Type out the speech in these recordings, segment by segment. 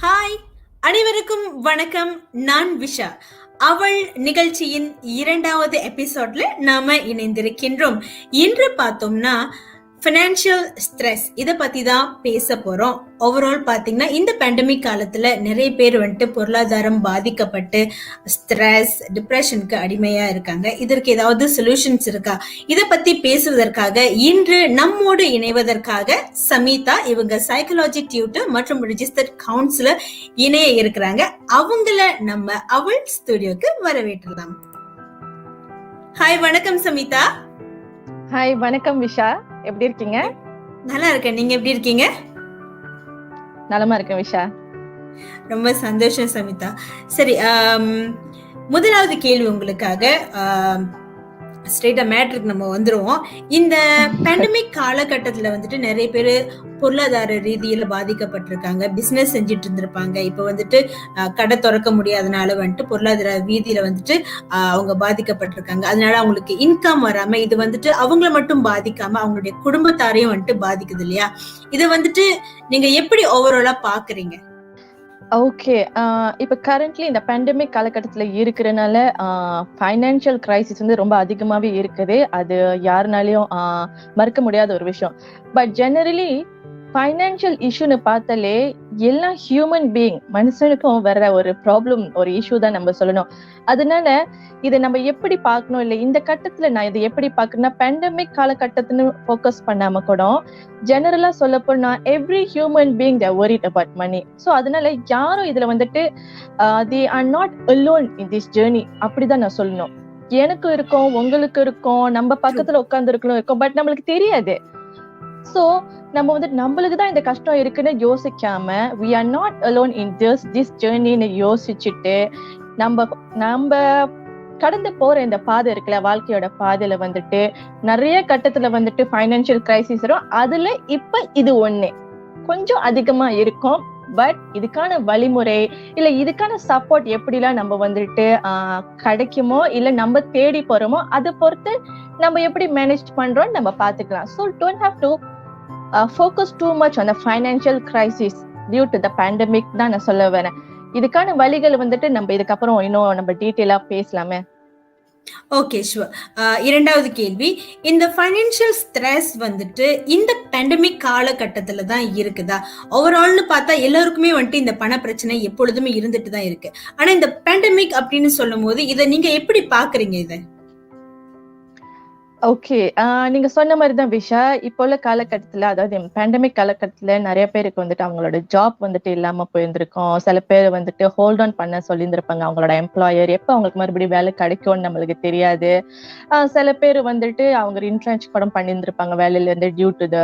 Hi, அனைவருக்கும் வணக்கம். நான் விஷா. அவள் நிகழ்ச்சியின் 2வது எபிசோட்ல நாம இணைந்திருக்கின்றோம். இன்று பார்த்தோம்னா ஃபினான்ஷியல் ஸ்ட்ரெஸ் இதை பத்தி தான் பேச போறோம். ஓவரால் பாத்தீங்கன்னா இந்த பேண்டமிக் காலத்துல நிறைய பேர் வந்துட்டு பொருளாதாரம் பாதிக்கப்பட்டு ஸ்ட்ரெஸ், டிப்ரெஷனுக்கு அடிமையா இருக்காங்க. இதற்கு ஏதாவது சொல்யூஷன்ஸ் இருக்கா? இதை பத்தி பேசுவதற்காக இன்று நம்மோடு இணைவதற்காக சமீதா, இவங்க சைக்காலஜி டியூட்டர் மற்றும் ரிஜிஸ்டர்ட் கவுன்சிலர் இணைய இருக்கிறாங்க. அவங்கள நம்ம அவள் ஸ்டுடியோக்கு வரவேற்றலாம். ஹாய், வணக்கம் சமீதா. ஹாய், வணக்கம் விஷா. எப்படி இருக்கீங்க? நல்லா இருக்கேன். நீங்க எப்படி இருக்கீங்க? நலமா இருக்கேன் விஷா. ரொம்ப சந்தோஷம் சமிதா. சரி, முதலாவது கேள்வி உங்களுக்காக. ஸ்ட்ரெயிட்டா மேட்ருக்கு நம்ம வந்துருவோம். இந்த பேண்டமிக் காலகட்டத்துல வந்துட்டு நிறைய பேர் பொருளாதார ரீதியில பாதிக்கப்பட்டிருக்காங்க. பிசினஸ் செஞ்சுட்டு இருந்திருப்பாங்க. இப்ப வந்துட்டு கடை திறக்க முடியாதனால வந்துட்டு பொருளாதார ரீதியில வந்துட்டு அவங்க பாதிக்கப்பட்டிருக்காங்க. அதனால அவங்களுக்கு இன்கம் வராம இது வந்துட்டு அவங்கள மட்டும் பாதிக்காம அவங்களுடைய குடும்பத்தாரையும் வந்துட்டு பாதிக்குது இல்லையா? இதை வந்துட்டு நீங்க எப்படி ஓவராலா பாக்குறீங்க? ஓகே, இப்ப கரண்ட்லி இந்த பேண்டமிக் காலகட்டத்துல இருக்கிறனால ஃபைனான்சியல் கிரைசிஸ் வந்து ரொம்ப அதிகமாவே இருக்குது. அது யாருனாலையும் மறுக்க முடியாத ஒரு விஷயம். பட் ஜெனரலி ஃபைனான்சியல் இஷ்யூன்னு பார்த்தாலே எல்லா ஹியூமன் பீயிங் மனுஷனுக்கும் வர்ற ஒரு ப்ராப்ளம், ஒரு இஷ்யூ தான் நம்ம சொல்லணும். அதனால இதை நம்ம எப்படி பார்க்கணும், இல்லை இந்த கட்டத்துல நான் இதை எப்படி பார்க்கணும்னா பேண்டமிக் காலகட்டத்துன்னு ஃபோக்கஸ் பண்ணாம கூட ஜெனரலா சொல்ல போனா every human being they worried about money. So அதனால யாரும் இதுல வந்துட்டு they are not alone in this journey அப்படிதான் நான் சொல்லணும். எனக்கு இருக்கும், உங்களுக்கு இருக்கும், நம்ம பக்கத்துல உட்கார்ந்து இருக்கும், பட் நம்மளுக்கு தெரியாது. சோ நம்ம வந்துட்டு நம்மளுக்கு தான் இந்த கஷ்டம் இருக்குன்னு யோசிக்காம we are not alone in this journey-ன்னு யோசிச்சுட்டு நம்ம கடந்து போற இந்த பாதை இருக்குல்ல, வாழ்க்கையோட பாதையில வந்துட்டு நிறைய கட்டத்துல வந்துட்டு ஃபைனான்சியல் கிரைசிஸ் வரும். அதுல இப்ப இது ஒண்ணு கொஞ்சம் அதிகமா இருக்கும். பட் இதுக்கான வழிமுறை இல்ல இதுக்கான சப்போர்ட் எப்படிலாம் நம்ம வந்துட்டு கிடைக்குமோ இல்ல நம்ம தேடி போறோமோ அதை பொறுத்து நம்ம எப்படி மேனேஜ் பண்றோம் நம்ம பாத்துக்கலாம். So don't have to focus too much on the financial crisis due to the pandemic தான் நான் சொல்ல வரேன். இதுக்கான வழிகள் வந்துட்டு நம்ம இதுக்கப்புறம் இன்னும் நம்ம டீட்டெயிலா பேசலாமே. Okay, sure. 2வது கேள்வி, இந்த ஃபைனான்சியல் ஸ்ட்ரெஸ் வந்துட்டு இந்த பேண்டமிக் காலகட்டத்துல தான் இருக்குதா? ஓவரால்னு பார்த்தா எல்லாருக்குமே வந்துட்டு இந்த பண பிரச்சனை எப்பொழுதுமே இருந்துட்டு தான் இருக்கு. ஆனா இந்த பேண்டமிக் அப்படின்னு சொல்லும் போது இதை நீங்க எப்படி பாக்குறீங்க? இதை ஓகே, நீங்க சொன்ன மாதிரிதான் விஷா. இப்போ உள்ள காலகட்டத்துல, அதாவது பேண்டமிக் காலகட்டத்துல நிறைய பேருக்கு வந்துட்டு அவங்களோட ஜாப் வந்துட்டு இல்லாம போயிருந்திருக்கும். சில பேர் வந்துட்டு ஹோல்ட் ஆன் பண்ண சொல்லியிருந்திருப்பாங்க அவங்களோட எம்ப்ளாயர். எப்ப அவங்களுக்கு மறுபடியும் வேலை கிடைக்கும்னு நம்மளுக்கு தெரியாது. சில பேர் வந்துட்டு அவங்க இன்ட்ரென்ச் கூட பண்ணியிருந்திருப்பாங்க வேலையில இருந்து டியூ டு த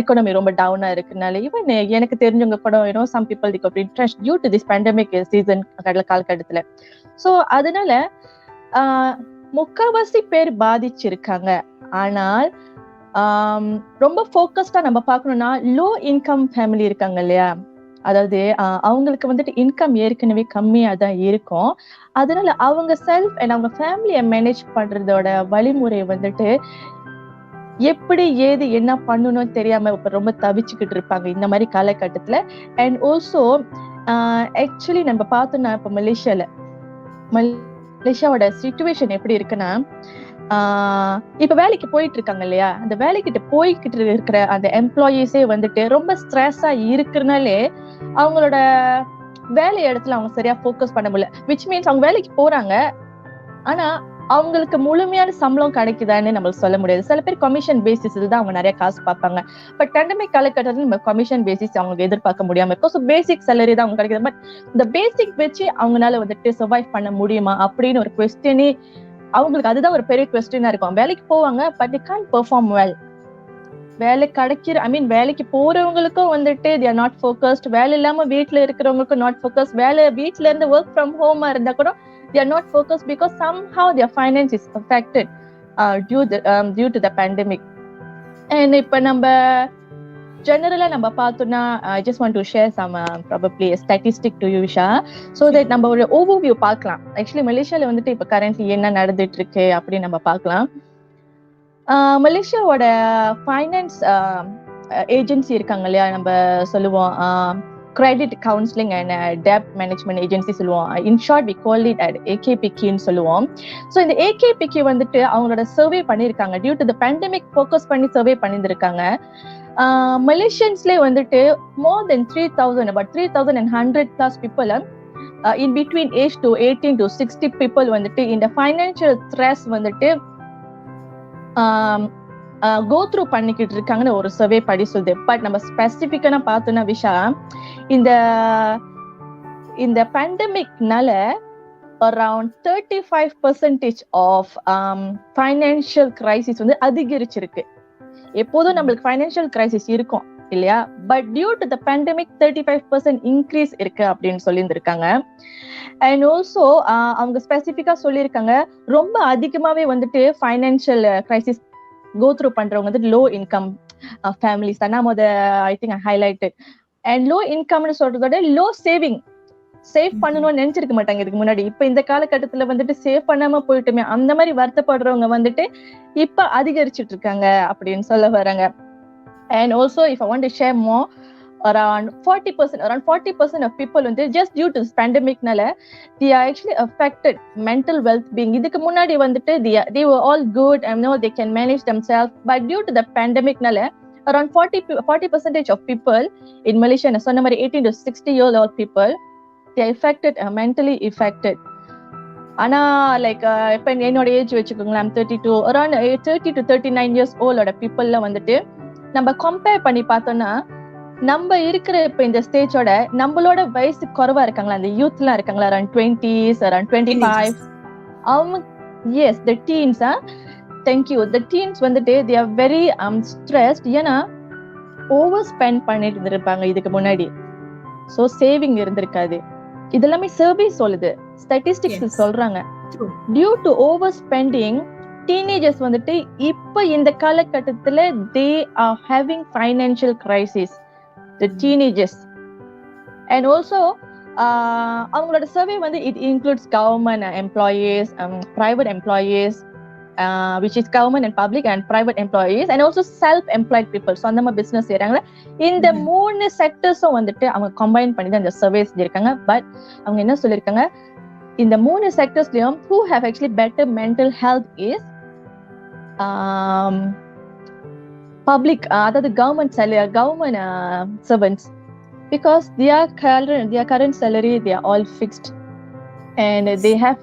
எக்கானமி ரொம்ப டவுனா இருக்குனால. ஈவன் எனக்கு தெரிஞ்சவங்க கூட some people entrench due to this pandemic season காலகட்டத்துல. ஸோ அதனால முக்காவாசி பேர் பாதிச்சிருக்காங்க. ஆனால் ரொம்ப ஃபோக்கஸ்டா நம்ம பார்க்கணும்னா லோ இன்கம் ஃபேமிலி இருக்காங்க இல்லையா, அதாவது அவங்களுக்கு வந்துட்டு இன்கம் ஏற்கனவே கம்மியா தான் இருக்கும். அதனால அவங்க செல்ஃப் அண்ட் அவங்க ஃபேமிலியை மேனேஜ் பண்றதோட வழிமுறை வந்துட்டு எப்படி ஏது என்ன பண்ணணும்னு தெரியாம இப்ப ரொம்ப தவிச்சுக்கிட்டு இருப்பாங்க இந்த மாதிரி காலகட்டத்துல. அண்ட் ஆல்சோ ஆக்சுவலி நம்ம பார்த்தோம்னா இப்ப மலேசியாவோட சிச்சுவேஷன் எப்படி இருக்குன்னா, இப்ப வேலைக்கு போயிட்டு இருக்காங்க இல்லையா, அந்த வேலைக்கிட்ட போய்கிட்டு இருக்கிற அந்த எம்ப்ளாயீஸே வந்துட்டு ரொம்ப ஸ்ட்ரெஸ்ஸா இருக்கிறனாலே அவங்களோட வேலை இடத்துல அவங்க சரியா ஃபோக்கஸ் பண்ண முடியல. விச் மீன்ஸ் அவங்க வேலைக்கு போறாங்க, ஆனா அவங்களுக்கு முழுமையான சம்பளம் கிடைக்குதான்னு நம்மளுக்கு சொல்ல முடியாது. சில பேர் கமிஷன் பேசிஸ்ல தான் அவங்க நிறைய காசு பார்ப்பாங்க. பட் பேண்டமிக் காலகட்டத்தில் நம்ம கமிஷன் பேசிஸ் அவங்களுக்கு எதிர்பார்க்க முடியாம இருக்கும். ஸோ பேசிக் சேலரி தான் அவங்க கிடைக்குது. பட் இந்த பேசிக் வச்சு அவங்களால வந்துட்டு சர்வைவ் பண்ண முடியுமா அப்படின்னு ஒரு கொஸ்டினே அவங்களுக்கு, அதுதான் ஒரு பெரிய கொஸ்டினா இருக்கும். வேலைக்கு போவாங்க, but they can't perform well. வேலை கிடைக்கிற வேலைக்கு போறவங்களுக்கும் வந்துட்டு they are not focused. வேலை இல்லாம வீட்டுல இருக்கிறவங்களுக்கும் not focused. வேலை வீட்டுல இருந்து ஒர்க் ஃப்ரம் ஹோமா இருந்தா கூட they are not focused because somehow their finance is affected due to the pandemic. And இப்ப நம்ம ஜெனரலா நம்ம பார்த்தோம்னா I just want to share some probably a statistic to you, Visha, so that நம்ம ஒரு overview பார்க்கலாம். ஆக்சுவலி மலேசியால வந்துட்டு இப்ப கரண்ட்லி என்ன நடந்துட்டு இருக்கு அப்படின்னு நம்ம பார்க்கலாம். மலேசியாவோட ஃபைனான்ஸ் ஏஜென்சி இருக்காங்க இல்லையா, நம்ம சொல்லுவோம் credit counseling and debt management agency சொல்லுவோம். In short we call it at AKPK ன்னு சொல்லுவோம். So இந்த AKPK வந்துட்டு அவங்களோட சர்வே பண்ணிருக்காங்க. Due to the pandemic focus பண்ணி சர்வே பண்ணிருக்காங்க. Malaysiansலே வந்துட்டு more than 3,000 about 3,100 plus people in between age to 18 to 60 people வந்துட்டு இந்த financial stress வந்துட்டு go through பண்ணிக்கிட்டு இருக்காங்கன்னு ஒரு சர்வே படி சொல்லுது. பட் நம்ம ஸ்பெசிபிக்கா பார்த்தோம்னா விஷா இந்த பேண்டமிக்னால அரௌண்ட் 35% ஆஃப் ஃபைனான்சியல் கிரைசிஸ் வந்து அதிகரிச்சிருக்கு. எப்போதும் நம்மளுக்கு ஃபைனான்சியல் கிரைசிஸ் இருக்கும் இல்லையா, but due to the pandemic 35% increase இருக்கு அப்படின்னு சொல்லியிருந்திருக்காங்க. அண்ட் ஆல்சோ அவங்க ஸ்பெசிபிக்கா சொல்லியிருக்காங்க ரொம்ப அதிகமாவே வந்துட்டு ஃபைனான்சியல் கிரைசிஸ் go through பண்றவங்க வந்து low income families தான். நம்ம I think I highlighted. And low income னு சொல்றதோட low saving, சேவ் பண்ணணும்னு நினைச்சிருக்க மாட்டாங்க இதுக்கு முன்னாடி. இப்ப இந்த காலகட்டத்துல வந்துட்டு சேவ் பண்ணாம போயிட்டுமே அந்த மாதிரி வருத்தப்படுறவங்க வந்துட்டு இப்ப அதிகரிச்சுட்டு இருக்காங்க அப்படின்னு சொல்ல வராங்க. And also if I want to share more, around 40% of people வந்து just due to this pandemic நால they are actually affected mental well-being. இதுக்கு முன்னாடி வந்துட்டு they were all good and know they can manage themselves, but due to the pandemic நால around 40% of people in Malaysia, நான் சொன்ன மாதிரி 18 to 60 year old people, they are affected, mentally affected. ஆனா like இப்ப என்னோட ஏஜ் வச்சுக்கோங்களேன், I'm 32, around 30 to 39 years old ஓட பீப்புள்ல வந்துட்டு நம்ம கம்பேர் பண்ணி பார்த்தோம்னா நம்ம இருக்கிற இப்ப இந்த ஸ்டேஜோட நம்மளோட வயசு குறைவா இருக்காங்களா, அந்த யூத் எல்லாம் இருக்காங்களா, அரௌண்ட் 20s, அரௌண்ட் 25, அவங்க as the teens thank you the teens வந்துட்டு they are very stressed. ஏன்னா ஓவர் ஸ்பெண்ட் பண்ணிட்டு இருந்திருப்பாங்க இதுக்கு முன்னாடி. ஸோ சேவிங் இருந்திருக்காது. இதெல்லாமே சர்வே சொல்லுது, ஸ்டாட்டிஸ்டிக்ஸ் சொல்றாங்க. Due to over spending teenagers வந்துட்டு இப்ப இந்த காலகட்டத்துல they are having financial crisis, the teenagers. And also அவங்களோட சர்வே வந்து it includes government employees, private employees, which is government and public and private employees, and also self-employed people. So அந்த மாதிரி business செய்யறாங்க. இந்த மூணு செக்டர்ஸும் வந்துட்டு அவங்க கம்பைன் பண்ணி தான் இந்த சர்வே செஞ்சிருக்காங்க. பட் அவங்க என்ன சொல்லியிருக்காங்க, இந்த மூணு செக்டர்ஸ்லயும் who have actually better mental health is public, அதாவது government servants, because their current salary they are all fixed and they have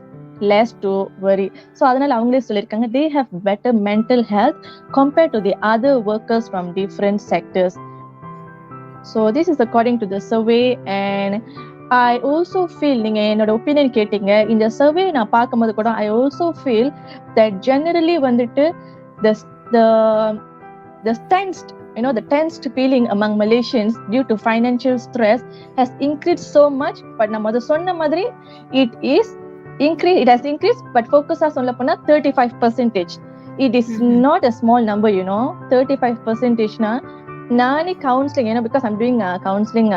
less to worry. So அதனால அவங்களே சொல்லிருக்காங்க they have better mental health compared to the other workers from different sectors. So this is according to the survey. And I also feel, நீங்க என்னோட opinion கேட்டீங்க, இந்த survey நான் பார்க்கும்போது கூட I also feel that generally வந்துட்டு the tensed feeling among Malaysians due to financial stress has increased so much. But நம்ம அத சொன்ன மாதிரி it has increased, but focus சொல்ல போனா 35%. It is not a small number, 35% னா நானே counseling, because I'm doing counseling,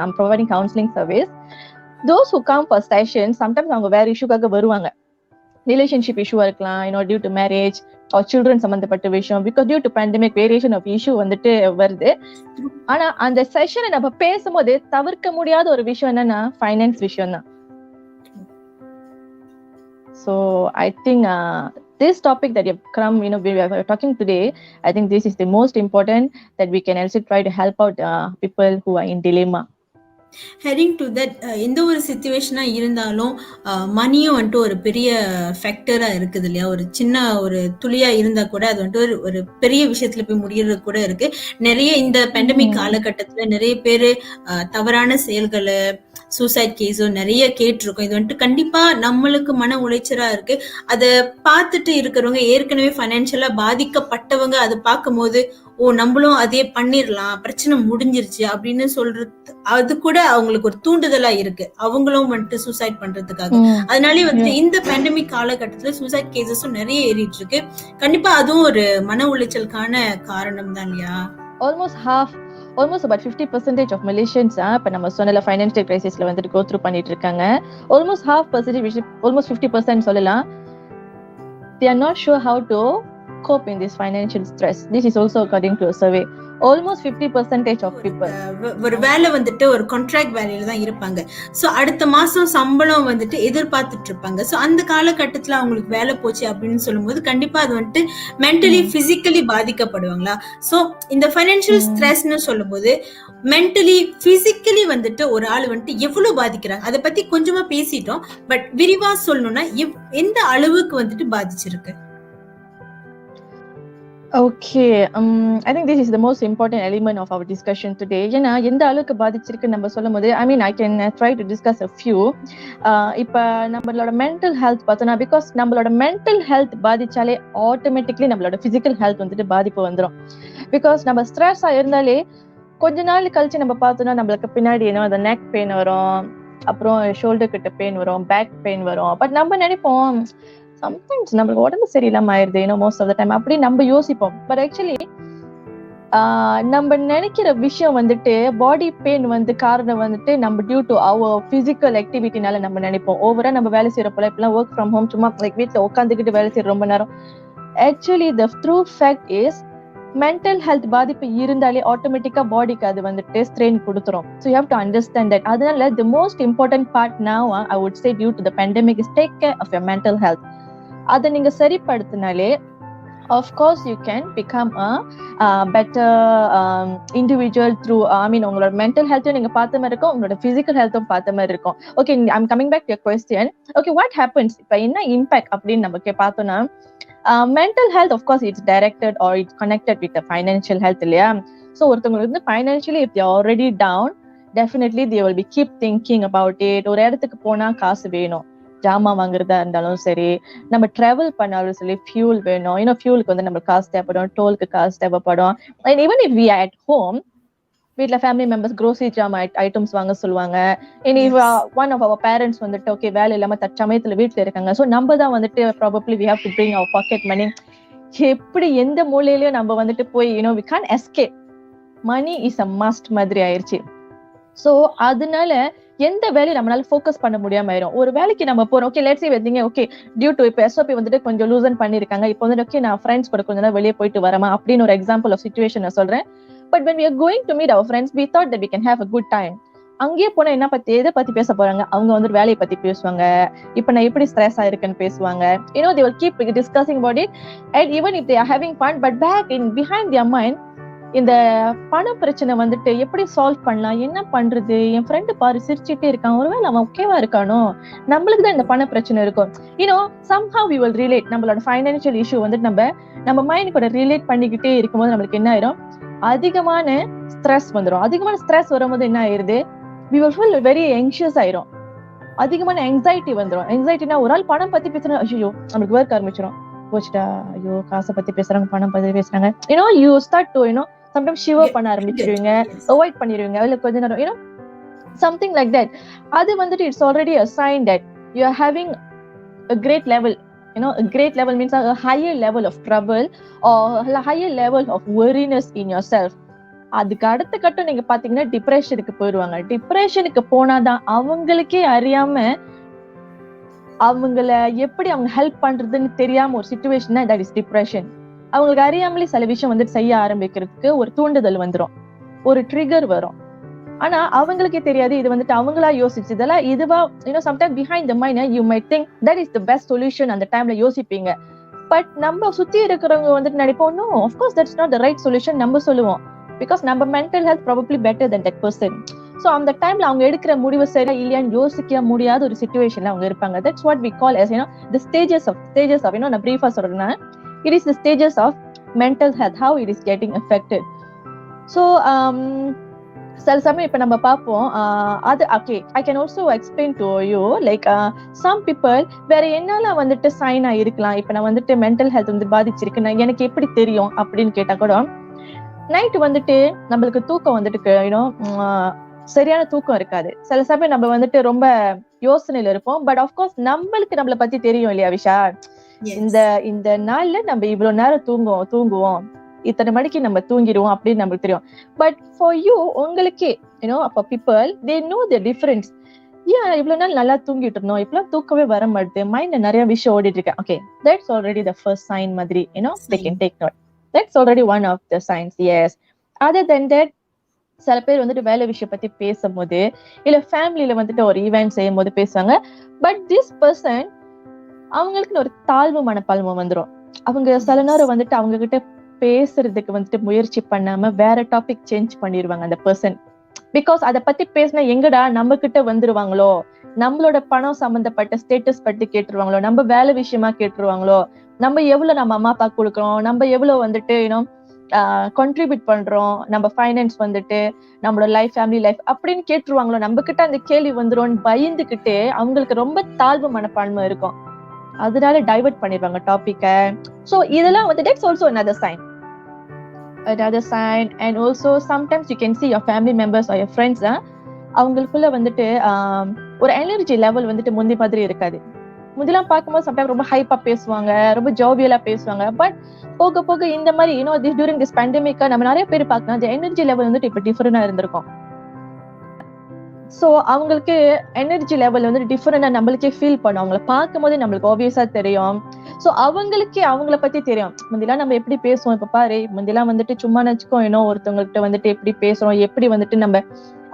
I'm providing counseling service. Those who come for sessions, sometimes அவங்க வேற இஷ்யூக்காக வருவாங்க. ரிலேஷன்ஷிப் இஷ்யூவா இருக்கலாம், due to marriage or children சம்பந்தப்பட்ட விஷயம், because due to pandemic variation of issue வந்துட்டு வருது. ஆனா அந்த செஷனை நம்ம பேசும்போது தவிர்க்க முடியாத ஒரு விஷயம் என்னன்னா ஃபைனான்ஸ் விஷயம் தான். So I think this topic that you've come, we are talking today, I think this is the most important, that we can also try to help out people who are in dilemma. Hearing to that, எந்த ஒரு சிச்சுவேஷனா இருந்தாலும் மணியும் வந்துட்டு ஒரு பெரிய ஃபேக்டரா இருக்குது இல்லையா. ஒரு சின்ன ஒரு துளியா இருந்தா கூட அது வந்துட்டு ஒரு பெரிய விஷயத்துல போய் முடியறது கூட இருக்கு. நிறைய இந்த பேண்டமிக் காலகட்டத்துல நிறைய பேரு தவறான செயல்களை, சூசைட் கேஸும் நிறைய கேட்டிருக்கோம். இது வந்துட்டு கண்டிப்பா நம்மளுக்கு மன உளைச்சலா இருக்கு. அதை பார்த்துட்டு இருக்கிறவங்க, ஏற்கனவே பைனான்சியலா பாதிக்கப்பட்டவங்க அதை பார்க்கும் போது நம்மளும் அதே பண்ணிடலாம், பிரச்சனை முடிஞ்சிருச்சு அப்படின்னு சொல்றது, அது கூட அவங்களுக்கு ஒரு தூண்டுதலா இருக்கு, அவங்களும் வந்துட்டு சூசைட் பண்றதுக்காக. அதனாலே வந்துட்டு இந்த பேண்டமிக் காலகட்டத்துல சூசைட் கேசஸும் நிறைய ஏறிட்டு இருக்கு. கண்டிப்பா அதுவும் ஒரு மன உளைச்சலுக்கான காரணம் தான் இல்லையா. almost about 50% of Malaysians இப்ப நம்ம சொன்னல ஃபைனான்சியல் கிரைசிஸ்ல வந்துட்டு go through பண்ணிட்டு இருக்காங்க. almost 50%, almost 50% சொல்லலாம், they are not sure how to cope in this financial stress. This is also according to a survey. Almost 50% of people ஒரு வேலை வந்துட்டு ஒரு கான்ட்ராக்ட் வேலையில தான் இருப்பாங்க. சோ அடுத்த மாசம் சம்பளம் வந்துட்டு எதிர்பார்த்துட்டு இருப்பாங்க. சோ அந்த காலகட்டத்துல அவங்களுக்கு வேலை போச்சு அப்படின்னு சொல்லும்போது கண்டிப்பா அது வந்துட்டு மென்டலி பிசிக்கலி பாதிக்கப்படுவாங்களா? சோ இந்த பைனான்சியல் ஸ்ட்ரெஸ்னு சொல்லும்போது மென்டலி பிசிக்கலி வந்துட்டு ஒரு ஆள் வந்துட்டு எவ்வளவு பாதிக்கிறாங்க அதை பத்தி கொஞ்சமா பேசிட்டோம். பட் விரிவா சொல்லணும்னா எந்த அளவுக்கு வந்துட்டு பாதிச்சிருக்கு? Okay, I think this is the most important element of our discussion today. ஏன்னா எந்த அளவுக்கு பாதிச்சிருக்கு நம்ம சொல்லும் போது I can try to discuss a few. இப்ப நம்மளோட மென்டல் ஹெல்த் பார்த்தோம்னா பிகாஸ் நம்மளோட மென்டல் ஹெல்த் பாதிச்சாலே ஆட்டோமேட்டிக்லி நம்மளோட பிசிக்கல் ஹெல்த் வந்துட்டு பாதிப்பு வந்துடும். பிகாஸ் நம்ம ஸ்ட்ரெஸ்ஸா இருந்தாலே கொஞ்ச நாள் கழிச்சு நம்ம பார்த்தோம்னா நம்மளுக்கு பின்னாடி அந்த நெக் பெயின் வரும், அப்புறம் ஷோல்டர் கிட்ட பெயின் வரும், பேக் பெயின் வரும். பட் நம்ம நினைப்போம் சம்டைம்ஸ் நம்மளுக்கு உடம்பு சரியில்லாம ஆயிருது மோஸ்ட் ஆஃப் த டைம் அப்படி நம்ம யோசிப்போம். பட் ஆக்சுவலி நம்ம நினைக்கிற விஷயம் வந்துட்டு பாடி பெயின் வந்து காரணம் வந்துட்டு நம்ம டியூ டு அவர் பிசிக்கல் ஆக்டிவிட்டினால நம்ம நினைப்போம். ஓவரா நம்ம வேலை செய்யறப்பல இப்பெல்லாம் ஒர்க் ஃப்ரம் ஹோம் சும்மா லைக் வீட்டுல உட்காந்துக்கிட்டு வேலை செய்யற ரொம்ப நேரம். Actually the true fact is mental health பாதிப்பு இருந்தாலே ஆட்டோமேட்டிக்கா பாடிக்கு அது வந்துட்டு ஸ்ட்ரெயின் கொடுத்துரும். So you have to understand that. அதனால the most important part now I would say due to the pandemic is take care of your mental health. அதை நீங்க சரிப்படுத்தினாலே of course you can become a better individual through உங்களோட mental health நீங்க பார்த்த மாதிரி இருக்கும், உங்களோட physical health பார்த்த மாதிரி இருக்கும். Okay, I'm coming back to your question. Okay, what happens இப்ப என்ன impact அப்படின்னு நமக்கு பார்த்தோம்னா mental health of course it's directed or it's connected with the financial health இல்லையா? So ஒருத்தவங்களுக்கு வந்து financially if they are already down, definitely they will be keep thinking about it. ஒரு இடத்துக்கு போனா காசு வேணும், ஜாமா வாங்குறதா இருந்தாலும் சரி, நம்ம டிராவல் பண்ணாலும் சரி, ஃபியூல் வேணும். ஃபியூலுக்கு வந்து நம்ம காசு தேவைப்படும், டோலுக்கு காசு தேவைப்படும். And even if we are at home, வீட்டுல ஃபேமிலி மெம்பர்ஸ் க்ரோசரி ஜாமா ஐட்டம்ஸ் வாங்க சொல்லுவாங்க. ஒன் ஆஃப் அவர் பேரண்ட்ஸ் வந்துட்டு ஓகே வேலை இல்லாம தற்சமயத்துல வீட்டுல இருக்காங்க. ஸோ நம்ம தான் வந்துட்டு probably we have to bring our pocket money. எப்படி எந்த மூலையிலயும் நம்ம வந்துட்டு போய் we can't escape. Money is a must மாதிரி ஆயிடுச்சு. சோ அதனால எந்த வேலையை நம்மளால ஃபோக்கஸ் பண்ண முடியாம ஆயிரும். ஒரு வேலைக்கு நம்ம போறோம், ஓகே லெட்ஸ் சே வெந்தீங்க ஓகே டியூ டு இப்ப எஸ்ஓபி வந்துட்டு கொஞ்சம் லூசன் பண்ணிருக்காங்க, இப்போ வந்து ஓகே நான் ஃப்ரெண்ட்ஸ் கூட கொஞ்ச நேரம் வெளியே போயிட்டு வரமா அப்படின்னு ஒரு எக்ஸாம்பிள் ஆஃப் சிச்சுவேஷன் நான் சொல்றேன். But when we are going to meet our friends, we thought that we can have a good time. அங்கேயே போனா என்ன பத்தி எதை பத்தி பேச போறாங்க? அவங்க வந்து வேலையை பத்தி பேசுவாங்க, இப்ப நான் எப்படி ஸ்ட்ரெஸ் ஆயிருக்கேன்னு பேசுவாங்க. they will keep discussing about it, and even if they are having fun, but back in behind their mind இந்த பண பிரச்சனை வந்துட்டு எப்படி சால்வ் பண்ணலாம், என்ன பண்றது, என் ஃப்ரெண்டு பாரு சிரிச்சுட்டே இருக்கான், ஒருவேளை அவன் ஓகேவா இருக்கானோ, நம்மளுக்கு தான் இந்த பண பிரச்சனை இருக்கும். somehow we will relate. நம்மளோட ஃபைனான்சியல் இஷ்யூ வந்துட்டு நம்ம மைண்ட் கூட ரிலேட் பண்ணிக்கிட்டே இருக்கும்போது நம்மளுக்கு என்ன ஆயிரும், அதிகமான ஸ்ட்ரெஸ் வந்துடும். அதிகமான ஸ்ட்ரெஸ் வரும்போது என்ன ஆயிருது, we will feel very anxious ஆயிரும், அதிகமான anxiety வந்துடும். anxietyனா ஒரு ஆள் பணம் பத்தி பேசுறோம், ஐயோ நம்மளுக்கு ஒர்க் ஆரம்பிச்சிடும், போச்சுட்டா ஐயோ காசை பத்தி பேசுறாங்க, பணம் பத்தி பேசுறாங்க. you start to sometimes shiver பண்ண ஆரம்பிச்சிருவீங்க, அவாய்ட் பண்ணிடுவீங்க, இல்ல கொஞ்ச நேரம் something like that. அது வந்துட்டு it's already a sign that you are having a great level. A great level means a higher level of trouble or a higher level of worriness in yourself. அதுக்கு அடுத்த கட்டம் நீங்க பாத்தீங்கன்னா டிப்ரெஷனுக்கு போயிடுவாங்க. டிப்ரெஷனுக்கு போனாதான் அவங்களுக்கே அறியாம அவங்கள எப்படி அவங்க ஹெல்ப் பண்றதுன்னு தெரியாம ஒரு சிச்சுவேஷன் தான் தட் இஸ் டிப்ரெஷன். அவங்களுக்கு அறியாமலே சில விஷயம் வந்துட்டு செய்ய ஆரம்பிக்கிறதுக்கு ஒரு தூண்டுதல் வந்துடும், ஒரு ட்ரிகர் வரும். ஆனா அவங்களுக்கே தெரியாது இது வந்துட்டு அவங்களா யோசிச்சதெல்லாம் இதுவா. Sometime behind the mind you might think that is the best solution. அந்த டைம்ல யோசிப்பீங்க. பட் நம்ம சுத்தி இருக்கிறவங்க வந்துட்டு நினைப்போம் no of course that's not the right solution நம்ம சொல்லுவோம். பிகாஸ் நம்ம mental health probably better than that person. So அந்த டைம்ல அவங்க எடுக்கிற முடிவு சரியா இல்லையான்னு யோசிக்க முடியாத ஒரு சிச்சுவேஷன்ல அவங்க இருப்பாங்க. That's what we call as the stages of நான் பிரீஃபா சொல்றேன்னா it is the stages of mental health, how it is getting affected. So சில சமயம் இப்ப நம்ம பார்ப்போம் அது okay I can also explain to you like some people வேற என்னால வந்துட்டு சைன் ஆயிருக்கலாம். இப்ப நான் வந்துட்டு மென்டல் ஹெல்த் வந்து பாதிச்சிருக்குன்னா எனக்கு எப்படி தெரியும் அப்படின்னு கேட்டா கூட நைட் வந்துட்டு நம்மளுக்கு தூக்கம் வந்துட்டு சரியான தூக்கம் இருக்காது. சில சமயம் நம்ம வந்துட்டு ரொம்ப யோசனையில இருப்போம். பட் ஆஃப்கோர்ஸ் நம்மளை பத்தி தெரியும் இல்லையா விஷா, இந்த நாள்ல நம்ம இவ்வளவு நேரம் தூங்குவோம், இத்தனை மணிக்கு நம்ம தூங்கிடுவோம் அப்படின்னு நம்மளுக்கு தெரியும். பட் ஃபார் யூ உங்களுக்கே அப்ப people they know the difference. ஏன் இவ்வளவு நாள் நல்லா தூங்கிட்டு இருந்தோம், இப்பெல்லாம் தூக்கமே வர மாட்டேது, மைண்ட்ல நிறைய விஷயம் ஓடிட்டு இருக்கேன். Okay that's already the first sign மாதிரி they can take note. That's already one of the signs. Yes, other then that சில பேர் வந்துட்டு வேலை விஷயம் பத்தி பேசும்போது இல்ல ஃபேமிலியில வந்துட்டு ஒரு ஈவென்ட் செய்யும் போது பேசுவாங்க. பட் திஸ் பர்சன் அவங்களுக்கு ஒரு தாழ்வு மனப்பான்மை வந்துரும். அவங்க சில நேரம் வந்துட்டு அவங்க கிட்ட பேசுறதுக்கு வந்துட்டு முயற்சி பண்ணாம வேற டாபிக் சேஞ்ச் பண்ணிடுவாங்க அந்த பர்சன். பிகாஸ் அத பத்தி பேசினா எங்கடா நம்ம கிட்ட வந்துருவாங்களோ, நம்மளோட பணம் சம்பந்தப்பட்ட ஸ்டேட்டஸ் பத்தி கேட்டுருவாங்களோ, நம்ம வேலை விஷயமா கேட்டுருவாங்களோ, நம்ம எவ்வளவு நம்ம அம்மா அப்பா கொடுக்குறோம், நம்ம எவ்வளவு வந்துட்டு கான்ட்ரிபியூட் பண்றோம், நம்ம ஃபைனான்ஸ் வந்துட்டு நம்மளோட லைஃப் ஃபேமிலி லைஃப் அப்படின்னு கேட்டுருவாங்களோ, நம்ம கிட்ட அந்த கேள்வி வந்துரும்னு பயந்துகிட்டு அவங்களுக்கு ரொம்ப தாழ்வு மனப்பான்மை இருக்கும். அதனால டைவர்ட் பண்ணிடுவாங்க டாபிக்க. சோ இதெல்லாம் வந்து that's also another sign. And also sometimes you can see your family members or your friends அவங்களுக்குள்ள வந்துட்டு ஒரு எனர்ஜி லெவல் வந்துட்டு முந்தி மாதிரி இருக்காது. முந்திலாம் பார்க்கும்போது சம்டைம் ரொம்ப ஹைப்பா பேசுவாங்க, ரொம்ப ஜோவியலா பேசுவாங்க. பட் போக போக இந்த மாதிரி during this pandemic நம்ம நிறைய பேர் பார்க்கலாம், அந்த எனர்ஜி லெவல் வந்துட்டு இப்ப டிஃபரெண்டா இருந்திருக்கும். சோ அவங்களுக்கு எனர்ஜி லெவல் வந்து டிஃபரெண்டா நம்மளுக்கே ஃபீல் பண்ணும். அவங்கள பார்க்கும் போதே நம்மளுக்கு ஆப்வியஸா தெரியும். சோ அவங்களுக்கே அவங்கள பத்தி தெரியும். முந்திலாம் நம்ம எப்படி பேசுவோம், இப்ப பாரு முந்திலாம் வந்துட்டு சும்மா நினைச்சுக்கோ ஒருத்தவங்ககிட்ட வந்துட்டு எப்படி பேசுறோம், எப்படி வந்துட்டு நம்ம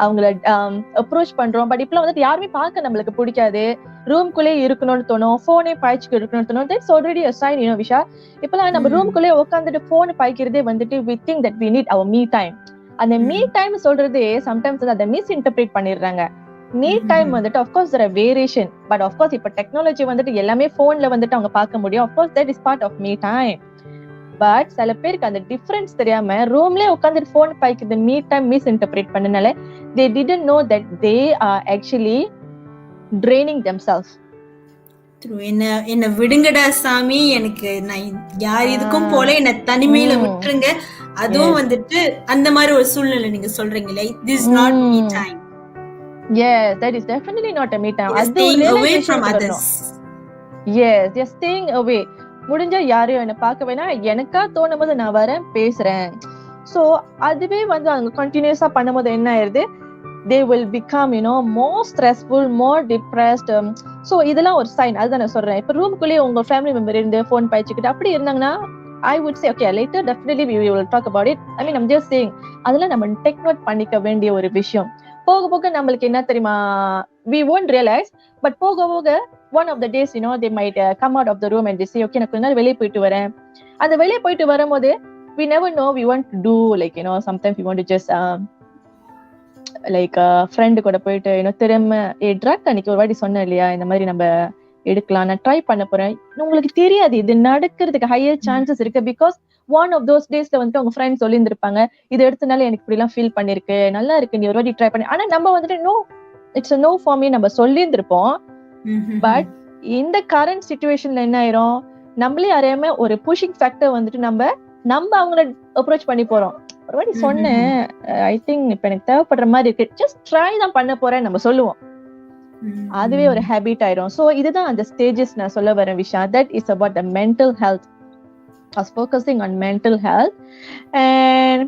அவங்கள அப்ரோச் பண்றோம். பட் இப்பெல்லாம் வந்துட்டு யாருமே பார்க்க நம்மளுக்கு பிடிக்காது. ரூம்குள்ளே இருக்கணும்னு தோணும், போனே பாய்ச்சிக்கு இருக்கணும்னு தோணும். தட்ஸ் ஆல்ரெடி a sign, விஷா. இப்பெல்லாம் நம்ம ரூம்குள்ளே உட்காந்துட்டு போன் பாய்க்கிறதே வந்துட்டு we think that we need our me time. அந்த மீ டைம் சொல்றது சம்டைம்ஸ் அதை மிஸ் இன்டர்பிரேட் பண்ணிடுறாங்க. மீ டைம் வந்துட்டு of course there are variation, but of course இப்ப டெக்னாலஜி வந்துட்டு எல்லாமே போன்ல வந்துட்டு அவங்க பார்க்க முடியும். Of course that is part of me time. But சில பேருக்கு அந்த டிஃபரன்ஸ் தெரியாம ரூம்லயே உட்காந்துட்டு போன் பாய்க்கிறது மீ டைம் மிஸ் இன்டர்பிரேட் பண்ணனால they didn't know that they are actually draining themselves. என்ன விடுங்கடா சாமி, எனக்கு நான் யார் இதுக்கும் போல என்ன தனிமையில விட்டுருங்க. அதுவும் வந்துட்டு அந்த மாதிரி ஒரு சூழ்நிலை நீங்க சொல்றீங்களே, this is not me time. Yes, that is definitely not a me time. Staying away from others. Yes, just staying away. முடிஞ்சா யாரையும் என்ன பார்க்க வேணா, எனக்கா தோணும் போது நான் வரேன் பேசுறேன். சோ அதுவே வந்து அவங்க கண்டினியூஸா பண்ணும்போது என்ன ஆயிருது, they will become more stressful, more depressed. So இதெல்லாம் ஒரு சைன். அதுதான் நான் சொல்றேன். இப்ப ரூம்குள்ளேயே உங்க ஃபேமிலி மெம்பர் இருந்து போன் பாய்ச்சிக்கிட்டு அப்படி இருந்தாங்கன்னா I would say okay, later definitely we will talk about it. I mean, I'm just saying அதெல்லாம் நம்ம டேக் நோட் பண்ணிக்க வேண்டிய ஒரு விஷயம். போக போக நம்மளுக்கு என்ன தெரியுமா, we won't realize, but போக போக one of the days they might come out of the room and they say okay, நான் கொஞ்ச நாள் வெளியே போயிட்டு வரேன். அந்த வெளியே போயிட்டு வரும்போது we never know, we want to do like sometimes we want to just like friend கூட போயிட்டு திரும்ப ட்ரக் அன்னைக்கு ஒரு வாட்டி சொன்னேன் இல்லையா, இந்த மாதிரி நம்ம எடுக்கலாம், நான் ட்ரை பண்ண போறேன். உங்களுக்கு தெரியாது இது நடக்கிறதுக்கு ஹையர் சான்சஸ் இருக்கு. பிகாஸ் ஒன் ஆஃப் தோஸ் டேஸ்ல வந்துட்டு உங்க ஃப்ரெண்ட் சொல்லி இருந்திருப்பாங்க, இது எடுத்தனால எனக்கு இப்படி எல்லாம் ஃபீல் பண்ணிருக்கு, நல்லா இருக்கு, நீ ஒரு வாட்டி ட்ரை பண்ணி. ஆனா நம்ம வந்துட்டு no, it's no for me நம்ம சொல்லி இருந்திருப்போம். பட் இந்த கரண்ட் சிச்சுவேஷன்ல என்ன ஆயிரும், நம்மளே அறியாம ஒரு புஷிங் ஃபேக்டர் வந்துட்டு நம்ம அவங்கள அப்ரோச் பண்ணி போறோம். ஒரு வாட்டி சொன்னேன், ஐ திங்க் இப்ப எனக்கு தேவைப்படுற மாதிரி இருக்கு, ஜஸ்ட் ட்ரை தான் பண்ண போறேன் நம்ம சொல்லுவோம். அதுவே ஒரு ஹேபிட் ஆயிரும். சோ இதுதான் அந்த ஸ்டேஜஸ் நான் சொல்ல வரேன் Visha. That is about the mental health. I was focusing on mental health and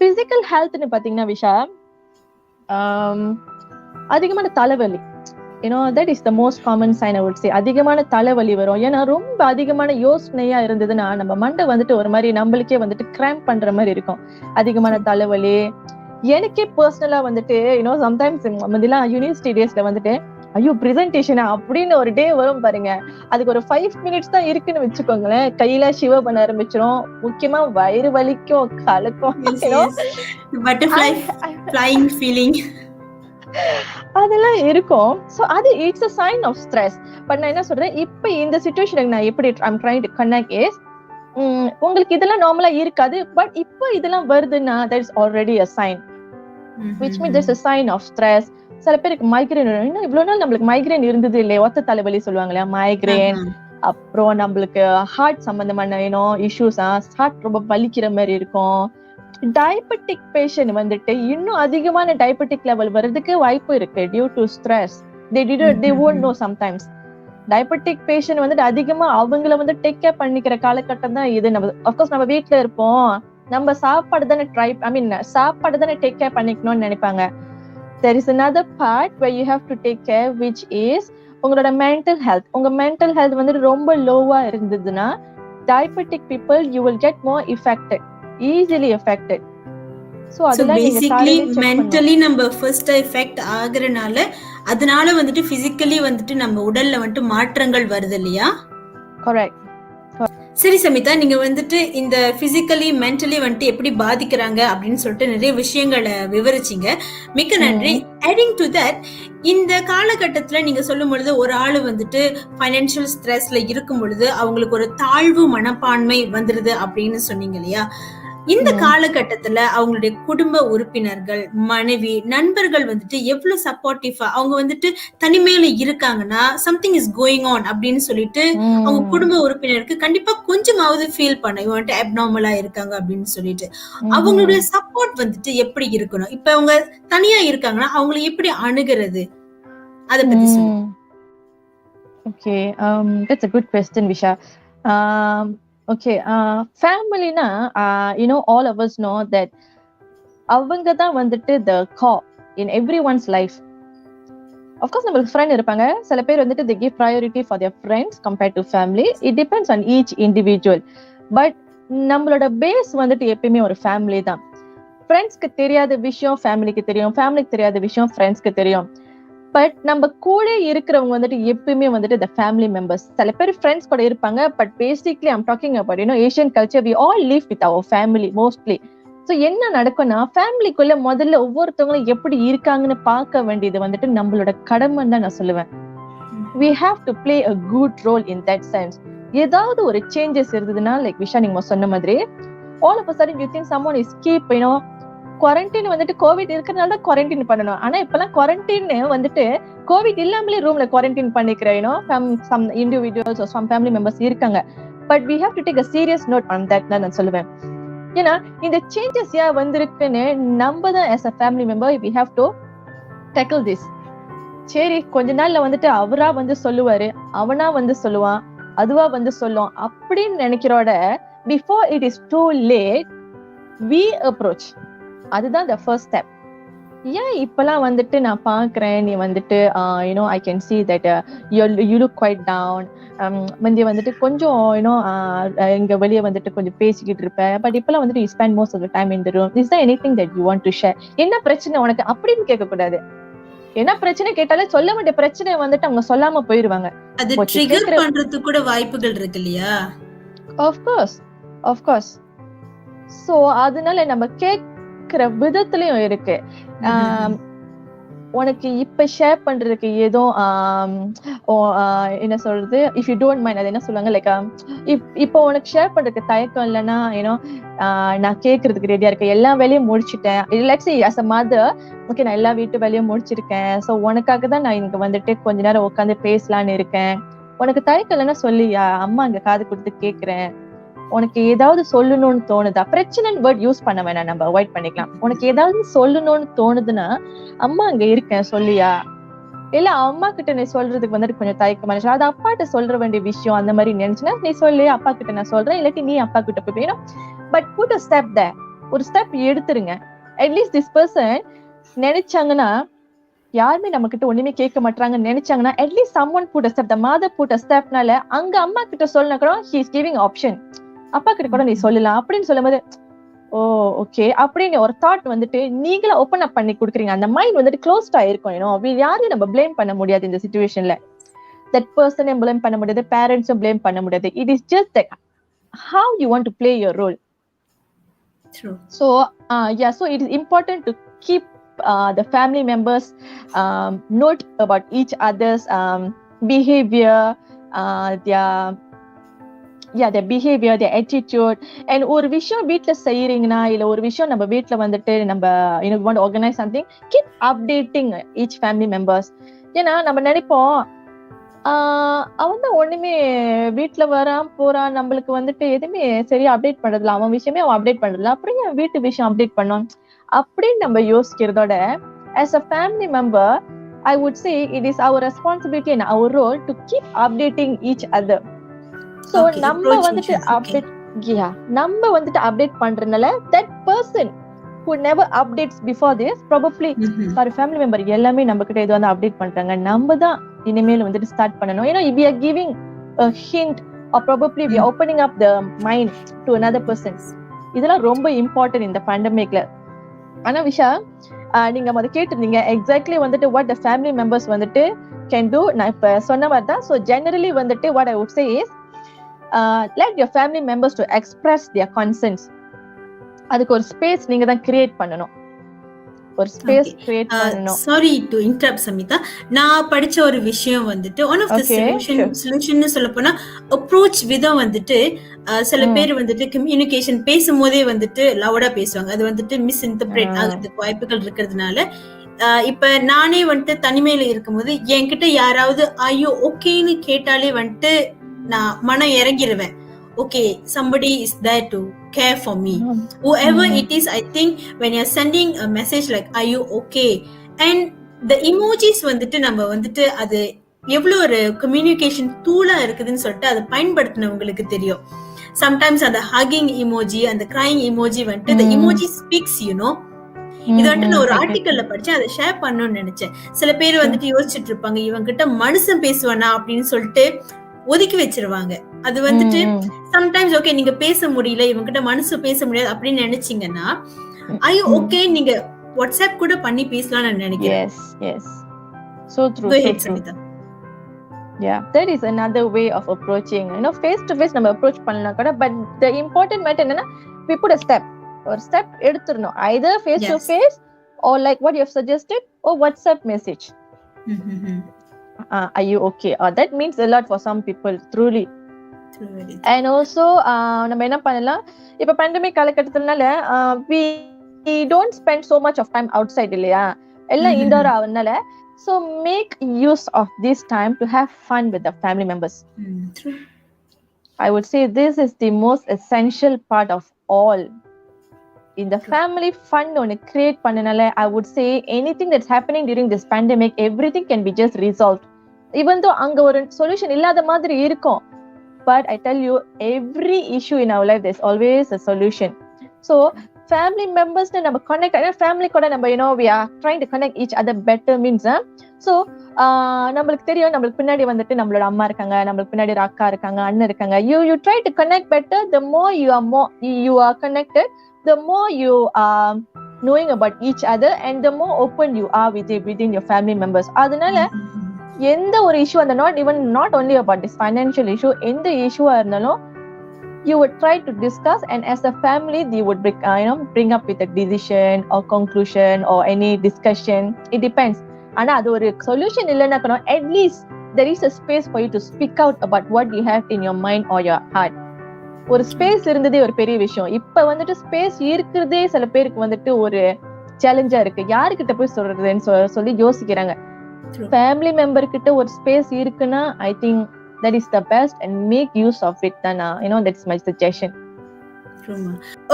physical health னு பாத்தீங்கன்னா விஷா, அதிகமான தலைவலி, that is the most common sign I would say. அதிகமான தலைவலி வரும். ஏன்னா ரொம்ப அதிகமான யோசனையா இருந்ததுன்னா நம்ம மண்டை வந்துட்டு ஒரு மாதிரி நம்மளுக்கே வந்துட்டு கிராம்ப் பண்ற மாதிரி இருக்கும். அதிகமான தலைவலி. எனக்கே பர்சனலா வந்துட்டு சம்டைம்ஸ் முன்னெல்லாம் யூனிவர்சிட்டி டேஸ்ல வந்துட்டு ஐயோ பிரசன்டேஷனா அப்படின்னு ஒரு டே வரும் பாருங்க, அதுக்கு ஒரு 5 minutes தான் இருக்குன்னு வச்சுக்கோங்களேன், கையில ஷிவ பண்ண ஆரம்பிச்சிரும். முக்கியமா வயிறு வலிக்கும், கலக்கும், பட்டர்ஃப்ளை ஃப்ளையிங் ஃபீலிங் அதெல்லாம் இருக்கும். சோ அது it's a sign of stress. But நான் என்ன சொல்றேன், இப்ப இந்த சிச்சுவேஷனுக்கு நான் எப்படி I'm trying to connect is, உங்களுக்கு இதெல்லாம் நார்மலா இருக்காது, பட் இப்போ இதெல்லாம் வருதுன்னா that is already a sign, which means there's a sign of stress. சில பேருக்கு மைக்ரேன், இன்னும் இவ்வளவு நாள் நம்மளுக்கு மைக்ரேன் இருந்தது இல்லையா, ஒத்த தலைவலி சொல்லுவாங்க இல்லையா, மைக்ரேன். அப்புறம் நம்மளுக்கு ஹார்ட் சம்பந்தமான இஷ்யூஸ், ஹார்ட் ரொம்ப வலிக்கிற மாதிரி இருக்கும். டயபெட்டிக் பேஷண்ட் வந்துட்டு இன்னும் அதிகமான டயபெட்டிக் லெவல் வர்றதுக்கு வாய்ப்பு இருக்கு due to stress. they won't know sometimes. Diabetic patient வந்துட்டு அதிகமா அவங்கள வந்து டேக் கேர் பண்ணிக்கிற காலகட்டம் தான் இது. நம்ம அஃப்கோர்ஸ் நம்ம வீட்டுல இருப்போம், நம்ம சாப்பாடு தானே சாப்பாடு தானே டேக் கேர் பண்ணிக்கணும்னு நினைப்பாங்க. There is another part where you have to take care, which is உங்களோட mental health. உங்க mental health வந்து ரொம்ப லோவா இருந்ததுன்னா diabetic people you will get more affected, easily affected. So அதெல்லாம் நீங்க பேசிக்கலி தாராளமா செக் பண்ணணும். மென்டலி நம்ம ஃபர்ஸ்ட் எஃபெக்ட் ஆகுறனால அதனால வந்துட்டு பிசிக்கலி வந்துட்டு நம்ம உடல்ல வந்துட்டு மாற்றங்கள் வருது இல்லையா? கரெக்ட். சரி சமிதா, நீங்க வந்துட்டு இந்த பிசிக்கலி மென்டலி வந்துட்டு எப்படி பாதிக்கிறாங்க அப்படின்னு சொல்லிட்டு நிறைய விஷயங்களை விவரிச்சீங்க. மிக்க நன்றி. ஆடிங் டு தட், இந்த காலகட்டத்துல நீங்க சொல்லும் பொழுது ஒரு ஆளு வந்துட்டு பைனான்சியல் ஸ்ட்ரெஸ்ல இருக்கும் பொழுது அவங்களுக்கு ஒரு தாழ்வு மனப்பான்மை வந்துருது அப்படின்னு சொன்னீங்க இல்லையா? இந்த காலகட்டத்துல அவங்களுடைய குடும்ப உறுப்பினர்கள், மனைவி, நண்பர்கள் வந்துட்டு எவ்வளவு சப்போர்ட்டிவா அவங்க வந்துட்டு தனிமையில இருக்காங்கன்னா சம்திங் இஸ் கோயிங் ஆன் அப்படின்னு சொல்லிட்டு அவங்க குடும்ப உறுப்பினருக்கு கண்டிப்பா கொஞ்சமாவது ஃபீல் பண்ண இவன்ட்டு அப்நார்மலா இருக்காங்க அப்படின்னு சொல்லிட்டு அவங்களுடைய சப்போர்ட் வந்துட்டு எப்படி இருக்கணும்? இப்ப அவங்க தனியா இருக்காங்கன்னா அவங்களை எப்படி அணுகிறது, அத பத்தி சொல்லுங்க. Okay, that's a good question, Visha. Okay, family-na, all of us know that அவங்க தான் வந்துட்டு the core in everyone's life. Of course, நம்மளுக்கு friend இருப்பாங்க. சில பேர் வந்துட்டு they give priority for their friends compared to family. It depends on each individual. But நம்மளோட base வந்துட்டு எப்பயுமே ஒரு ஃபேமிலி தான். ஃப்ரெண்ட்ஸ்க்கு தெரியாத விஷயம் ஃபேமிலிக்கு தெரியும், ஃபேமிலிக்கு தெரியாத விஷயம் ஃப்ரெண்ட்ஸ்க்கு தெரியும். பட் நம்ம கூட இருக்கிறவங்க வந்துட்டு எப்பயுமே வந்துட்டு the family members. சில பேர் ஃப்ரெண்ட்ஸ் கூட இருப்பாங்க, but basically I'm talking about Asian culture, we all live with our family mostly. So என்ன நடக்கும்னா ஃபேமிலிக்குள்ள முதல்ல ஒவ்வொருத்தவங்களும் எப்படி இருக்காங்கன்னு பார்க்க வேண்டியது வந்துட்டு நம்மளோட கடமைன்னு தான் நான் சொல்லுவேன். We have to play a good role in that sense. ஏதாவது ஒரு சேஞ்சஸ் இருந்ததுன்னா, லைக் விஷா நீங்க சொன்ன மாதிரி, all of a sudden you think someone is keep quarantine வந்துட்டு கோவிட் இருக்கிறதுனால தான் குவாரண்டைன் பண்ணணும். ஆனா இப்பெல்லாம் குவாரண்டைன் வந்துட்டு கோவிட் இல்லாமலே ரூம்ல குவாரண்டைன் பண்ணிக்கிறேன் some individuals or some family members இருக்காங்க. But we have to take a serious note on that தான் நான் சொல்லுவேன். ஏன்னா இந்த சேஞ்சஸ் ஏன் வந்திருக்குன்னு நம்ம தான் as a family member we have to tackle this. சரி, கொஞ்ச நாள்ல வந்துட்டு அவரா வந்து சொல்லுவாரு, அவனா வந்து சொல்லுவான், அதுவா வந்து சொல்லும் அப்படின்னு நினைக்கிறோட before it is too late we approach. அதுதான் the first step. ஏன் இப்பெல்லாம் வந்துட்டு நான் பாக்குறேன், நீ வந்துட்டு I can see that you look quite down. முந்தைய வந்துட்டு கொஞ்சம் இங்க வெளியே வந்துட்டு கொஞ்சம் பேசிக்கிட்டு இருப்பேன், பட் இப்பெல்லாம் வந்துட்டு you spend most of the time in the room. Is there anything that you want to share? என்ன பிரச்சனை உனக்கு அப்படின்னு கேட்க கூடாது. என்ன பிரச்சனை கேட்டாலே சொல்ல வேண்டிய பிரச்சனை வந்துட்டு அவங்க சொல்லாம போயிருவாங்க. அது ட்ரிகர் பண்றதுக்கு கூட வாய்ப்புகள் இருக்கு இல்லையா? of course. சோ அதனால நம்ம விதத்திலயும் இருக்கு. உனக்கு இப்ப ஷேர் பண்றதுக்கு ஏதோ என்ன சொல்றது, இஃப் யூ டோன்ட் மைண்ட், அது என்ன சொல்லுவாங்க, லைக் இப்போ உனக்கு ஷேர் பண்றதுக்கு தயக்கம் இல்லைன்னா நான் கேட்கறதுக்கு ரெடியா இருக்கேன், எல்லா வேலையும் முடிச்சுட்டேன், let's say as a mother, okay நான் எல்லா வீட்டு வேலையும் முடிச்சிருக்கேன், சோ உனக்காக தான் நான் இங்க வந்துட்டு கொஞ்ச நேரம் உட்காந்து பேசலான்னு இருக்கேன், உனக்கு தயக்கம் இல்லைன்னா சொல்லியா, அம்மா இங்க காது கொடுத்து கேக்குறேன், உனக்கு ஏதாவது சொல்லணும்னு தோணுதா, பிரச்சனை வேர்ட் யூஸ் பண்ண வேணாம், நம்ம அவாய்ட் பண்ணிக்கலாம். உனக்கு ஏதாவது சொல்லணும்னு தோணுதுன்னா அம்மா அங்க இருக்கேன் சொல்லியா, இல்ல அம்மா கிட்ட நீ சொல்றதுக்கு வந்துட்டு கொஞ்சம் தயக்கமா இருந்துச்சு, அது அப்பாட்ட சொல்ற வேண்டிய விஷயம் அந்த மாதிரி நினைச்சுன்னா நீ சொல்லி அப்பா கிட்ட நான் சொல்றேன், இல்லாட்டி நீ அப்பா கிட்ட போய் வேணும். But put a step there. ஒரு ஸ்டெப் எடுத்துருங்க. அட்லீஸ்ட் திஸ் பர்சன் நினைச்சாங்கன்னா, யாருமே நம்ம கிட்ட ஒண்ணுமே கேட்க மாட்டாங்கன்னு நினைச்சாங்கன்னா, at least someone put a step. The mother put a stepனால அங்க அம்மா கிட்ட சொல்லினா கூட he is giving option. அப்பா கிட்ட கூட நீ சொல்லலாம் அப்படின்னு சொல்லும் போது ஓகே அப்படின்னு ஒரு தாட் வந்துட்டு நீங்களா ஓபன் அப் பண்ணி கொடுக்குறீங்க. அந்த மைண்ட் வந்துட்டு க்ளோஸ்டா இருக்கும். யாரையும் நம்ம பிளேம் பண்ண முடியாது இந்த சிச்சுவேஷன்ல. தட் பர்சனையும் பிளேம் பண்ண முடியாது, பேரண்ட்ஸும் பிளேம் பண்ண முடியாது. It is just that how you want to play your role. True. So so it is important to keep the family members note about each other's behavior, their behavior, their attitude. And ஒரு விஷயம் வீட்ல செய்யறீங்கன்னா, இல்ல ஒரு விஷயம் நம்ம வீட்ல வந்துட்டு நம்ம want to organize something, keep updating each family members. ஏன்னா நம்ம நினைப்போம் அவன் தான் ஒண்ணுமே வீட்டுல வரான் போறான், நம்மளுக்கு வந்துட்டு எதுவுமே சரியா அப்டேட் பண்றதுல, அவன் விஷயமே அவன் அப்டேட் பண்றதுல, அப்படியே வீட்டு விஷயம் அப்டேட் பண்ணோம் அப்படின்னு நம்ம யோசிக்கிறதோட, as a family member I would say it is our responsibility and our role to keep updating each other. So நம்ம வந்துட்டு அப்டேட் பண்றதுனால that person who never updates before this, probably ஒரு family member எல்லாமே நம்ம கிட்ட இது வந்து update பண்றாங்க, நம்ம தான் இனிமேல் வந்துட்டு ஸ்டார்ட் பண்ணணும். if we are giving a hint or probably we are opening up the mind to another person, இதெல்லாம் ரொம்ப இம்பார்ட்டன்ட் இந்த பேண்டமிக்ல. ஆனா விஷா நீங்க அதை கேட்டிருந்தீங்க எக்ஸாக்ட்லி வந்துட்டு what the family members வந்துட்டு can do. நான் இப்ப சொன்ன மாதிரி தான். So generally வந்துட்டு what I would say is let your family members to express their concerns. அதுக்கு ஒரு ஸ்பேஸ் நீங்க தான் கிரியேட் பண்ணணும். ஒரு ஸ்பேஸ் கிரியேட் பண்ணணும். சாரி டு இன்டரப்ட் சமிதா, நான் படிச்ச ஒரு விஷயம் வந்துட்டு ஒன் ஆஃப் தி சொல்யூஷன் சொல்ல போனா அப்ரோச் விதம் வந்துட்டு சில பேர் வந்துட்டு கம்யூனிகேஷன் பேசும்போதே வந்துட்டு லவுடா பேசுவாங்க. அது வந்துட்டு மிஸ் இன்டர்பிரேட் ஆகிறதுக்கு வாய்ப்புகள் இருக்கிறதுனால இப்ப நானே வந்துட்டு தனிமையில இருக்கும்போது என்கிட்ட யாராவது ஐயோ ஓகேன்னு கேட்டாலே வந்துட்டு நான் மனம் இறங்கிடுவேன். Okay, somebody is there to care for me. Whoever it is, I think when you're sending a message like are you okay, and the emojis வந்துட்டு நம்ம வந்துட்டு அது எவ்வளவு ஒரு கம்யூனிகேஷன் டூலா இருக்குதுன்னு சொல்லிட்டு அதை பயன்படுத்தினவங்களுக்கு தெரியும். சம்டைம்ஸ் அந்த ஹகிங் இமோஜி, அந்த கிரைங் இமோஜி வந்துட்டு the emoji speaks, you know. இது வந்துட்டு நான் ஒரு ஆர்டிக்கல்ல படிச்சேன், அதை ஷேர் பண்ணணும்னு நினைச்சேன். சில பேர் வந்துட்டு யோசிச்சுட்டு இருப்பாங்க இவங்க கிட்ட மனுஷன் பேசுவானா அப்படின்னு சொல்லிட்டு ஒதுக்கி வச்சிருவாங்க. அது வந்துட்டு சம்டைம்ஸ் ஓகே நீங்க பேச முடியல, இவங்கிட்ட மனசு பேச முடியாது அப்படின்னு நினைச்சீங்கன்னா ஐயோ ஓகே நீங்க வாட்ஸ்அப் கூட பண்ணி பேசலாம் நான் நினைக்கிறேன். Yes, yes. So true. Yeah, that is another way of approaching. You know, face to face நம்ம approach பண்ணலாம் கூட, but the important matter என்னன்னா we put a step. ஒரு step எடுத்துறணும். Either face to face or like what you have suggested or WhatsApp message. Are you okay? That means a lot for some people, truly. And also நம்ம என்ன பண்ணலாம், இப்ப pandemic காலகட்டத்தினால we don't spend so much of time outside இல்லையா, எல்லாம் indoor ஆவனால, so make use of this time to have fun with the family members. True. I would say this is the most essential part of all. In the family fun ஒன்னு create பண்ணனால I would say anything that's happening during this pandemic, everything can be just resolved. Even though அங்க ஒரு solution இல்லாத மாதிரி இருக்கும், but I tell you every issue in our life there's always a solution. So family members நம்ம connect, family கூட நம்ம you know we are trying to connect each other better means so நம்மளுக்கு தெரியும் நம்மளுக்கு பின்னாடி வந்துட்டு நம்மளோட அம்மா இருக்காங்க, நம்மளுக்கு பின்னாடி ஒரு அக்கா இருக்காங்க, அண்ணன் இருக்காங்க. You try to connect better. The more you are connected, the more you are knowing about each other and the more open you are within your family members. அதனால எந்த ஒரு இஷ்யூ அந்த not only about this financial issue, எந்த இஷ்யூவா இருந்தாலும் you would try to discuss, and as a family they would bring up with a decision or conclusion or any discussion. It depends. ஆனா அது ஒரு solution இல்லைன்னா கூட at least there is a space for you to speak out about what you have in your mind or your heart. ஒரு space இருந்ததே ஒரு பெரிய விஷயம். இப்ப வந்துட்டு ஸ்பேஸ் இருக்கிறதே சில பேருக்கு வந்துட்டு ஒரு சேலஞ்சா இருக்கு. யாருக்கிட்ட போய் சொல்றதுன்னு சொல்லி யோசிக்கிறாங்க. ஃபேமிலி மெம்பர் கிட்ட ஒரு ஸ்பேஸ் இருக்குன்னா I think that is the best and make use of it. Then that's my suggestion.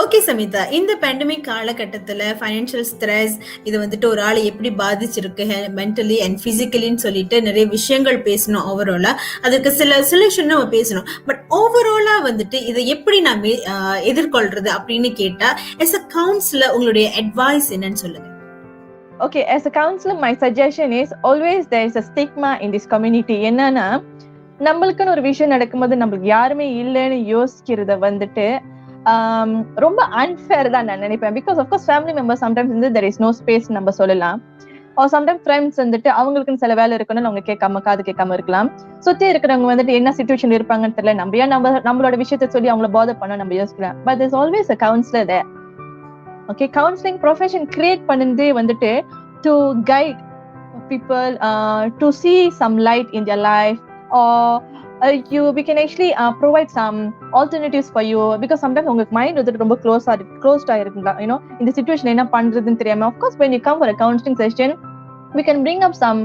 Okay Samitha, இந்த பேண்டமிக் காலகட்டத்துல ஃபைனான்சியல் ஸ்ட்ரெஸ் இது வந்துட்டு ஒரு ஆளை எப்படி பாதிச்சிருக்கு மென்டலி அண்ட் பிசிக்கலின்னு சொல்லிட்டு நிறைய விஷயங்கள் பேசணும். ஓவராலா அதுக்கு சில சொல்யூஷன் நம்ம பேசணும். பட் ஓவராலா வந்துட்டு இதை எப்படி நான் எதிர்கொள்றது அப்படின்னு கேட்டா as a counselor உங்களுடைய அட்வைஸ் என்னன்னு சொல்லுங்க. Okay, as a counselor my suggestion is always there is a stigma in this community. என்னன்னா நம்மளுக்குன்னு ஒரு விஷயம் நடக்கும்போது நம்மளுக்கு யாருமே இல்லைன்னு யோசிக்கிறத வந்துட்டு ரொம்ப அன்ஃபேர் தான் நான் நினைப்பேன். Because of course family members sometimes வந்து there is no space நம்ம சொல்லலாம். ஆர் சம்டைம்ஸ் ஃப்ரெண்ட்ஸ் வந்துட்டு அவங்களுக்குன்னு சில வேலை இருக்கணும்னு அவங்க கேட்காம காது கேட்காம இருக்கலாம். சுத்தி இருக்கிறவங்க வந்துட்டு என்ன சிச்சுவேஷன் இருப்பாங்கன்னு தெரியல, நம்ம ஏன் நம்மளோட விஷயத்த சொல்லி அவங்கள பாதர் பண்ண நம்ம யோசிக்கலாம். But there's always a counselor there. Okay, counseling profession create பண்ணதே வந்துட்டு to guide people to see some light in their life, or we can actually provide some alternatives for you, because sometimes உங்களுக்கு mind வந்துட்டு ரொம்ப க்ளோஸ்டா இருக்குங்களா, இந்த situation என்ன பண்றதுன்னு தெரியாம. of course when you come for a counseling session we can bring up some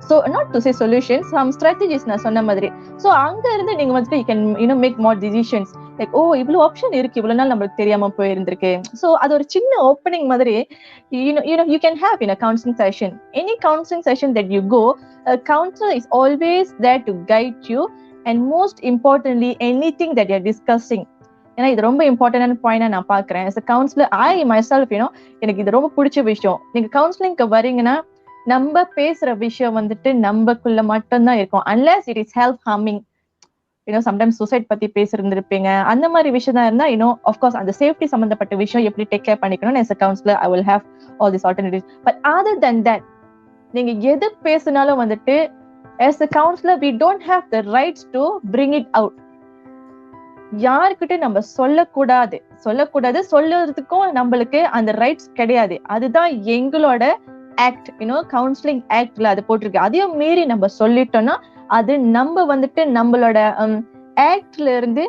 so not to say solutions, some strategies நான் சொன்ன மாதிரி. so அங்க இருந்து நீங்க வந்துட்டு you can make more decisions like இவ்வளவு ஆப்ஷன் இருக்கு, இவ்வளவு நாள் நம்மளுக்கு தெரியாம போயிருந்திருக்கு. so அது ஒரு சின்ன ஓப்பனிங் மாதிரி you can have in a counseling session. Any counseling session that you go, a counselor is always there to guide you, and most importantly anything that you're discussing. ஏன்னா இது ரொம்ப இம்பார்ட்டன்டான பாயிண்டா நான் பாக்குறேன். as a counselor I myself எனக்கு இது ரொம்ப பிடிச்ச விஷயம். நீங்க கவுன்சிலிங்க்கு வரீங்கன்னா நம்ம பேசுற விஷயம் வந்துட்டு நம்மக்குள்ள மட்டும்தான் இருக்கும், unless it is health harming. Sometimes suicide பத்தி பேசிருந்திருப்பீங்க. அந்த மாதிரி விஷயம் தான் இருந்தா ஆஃப்கோர்ஸ் அந்த சேஃப்டி சம்பந்தப்பட்ட விஷயம் எப்படி டேக் கேர் பண்ணிக்கணும் as a counselor I will have all these alternatives. But other than that, நீங்க எது பேசினாலும் வந்துட்டு as a counselor we don't have the rights to bring it out. யாருக்கிட்ட நம்ம சொல்லக்கூடாது, சொல்லுறதுக்கும் நம்மளுக்கு அந்த ரைட்ஸ் கிடையாது. அதுதான் எங்களோட ஆக்ட், கவுன்சிலிங் ஆக்ட்ல அது போட்டிருக்கு. அதையும் மீறி நம்ம சொல்லிட்டோம்னா அது நம்ம வந்துட்டு நம்மளோட ஆக்ட்ல இருந்து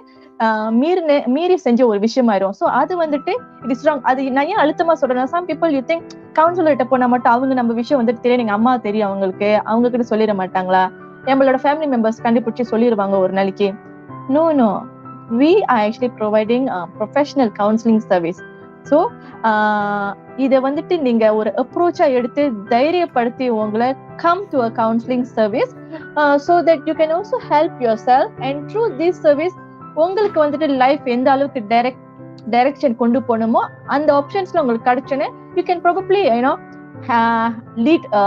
மீறி செஞ்ச ஒரு விஷயமாயிரும். சோ அது வந்துட்டு இட் இஸ் ராங். அது நான் ஏன் அழுத்தமா சொல்றேன், சம் பீப்புள் யூ திங்க் கவுன்சிலர்கிட்ட போனா மட்டும் அவங்க நம்ம விஷயம் வந்துட்டு தெரியும், எங்க அம்மா தெரியும் அவங்களுக்கு, அவங்க கிட்ட சொல்லிட மாட்டாங்களா, நம்மளோட ஃபேமிலி மெம்பர்ஸ் கண்டுபிடிச்சு சொல்லிடுவாங்க ஒரு நாளைக்கு. No, we are actually providing a professional counseling service. So இத வந்துட்டு நீங்க ஒரு அப்ரோச்சா எடுத்து தைரியப்படுத்தி உங்களை come to a counseling service so that you can also help yourself, and through this service உங்களுக்கு வந்துட்டு லைஃப் எந்த அளவுக்கு டைரக்ஷன் கொண்டு போகணுமோ அந்த ஆப்ஷன்ஸ்ல உங்களுக்கு கிடைச்சோன்னு you can probably lead a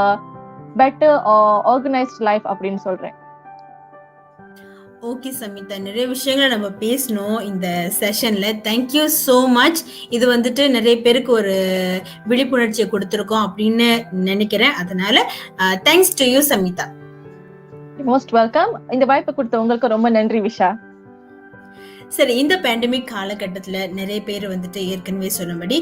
better or organized life அப்படின்னு சொல்றேன். ஓகே சமிதா, நிறைய விஷயங்களை நம்ம பேசணும் இந்த செஷன்ல. Thank you so much. இது வந்துட்டு நிறைய பேருக்கு ஒரு விழிப்புணர்ச்சியை கொடுத்துருக்கோம் அப்படின்னு நினைக்கிறேன். அதனால thanks to you Samitha. Most welcome. இந்த வாய்ப்பு கொடுத்த உங்களுக்கு ரொம்ப நன்றி விஷா. சரி, இந்த பேண்டமிக் காலகட்டத்துல நிறைய பேர் வந்துட்டு ஏற்கனவே சொன்னபடி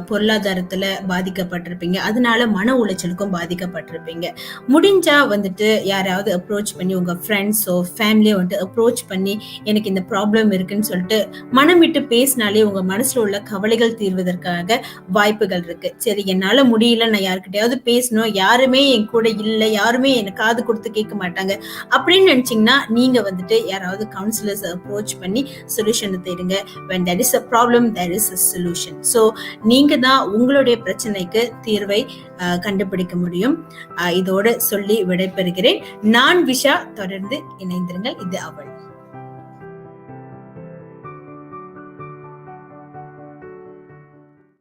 பொருளாதாரத்துல பாதிக்கப்பட்டிருப்பீங்க, அதனால மன உளைச்சலுக்கும் பாதிக்கப்பட்டிருப்பீங்க. முடிஞ்சா வந்துட்டு யாராவது அப்ரோச் பண்ணி, உங்க ஃப்ரெண்ட்ஸோ ஃபேமிலியோ வந்துட்டு அப்ரோச் பண்ணி எனக்கு இந்த ப்ராப்ளம் இருக்குன்னு சொல்லிட்டு மனம் விட்டு பேசினாலே உங்க மனசுல உள்ள கவலைகள் தீர்வதற்காக வாய்ப்புகள் இருக்கு. சரி, என்னால முடியல, நான் யாருக்கிட்டையாவது பேசணும், யாருமே என் கூட இல்லை, யாருமே எனக்கு காது கொடுத்து கேட்க மாட்டாங்க அப்படின்னு நினைச்சீங்கன்னா நீங்க வந்துட்டு யாராவது கவுன்சிலர்ஸ் அப்ரோச் பண்ணி சொல்யூஷன் தேடுங்க. when there is a problem there is a solution. so நீங்க தான் உங்களுடைய பிரச்சனைக்கு தீர்வை கண்டுபிடிக்க முடியும். இதோட சொல்லி விடைபெறுகிறேன். நான் விஷா. தொடர்ந்து இணைந்திருங்கள். இது அவள்.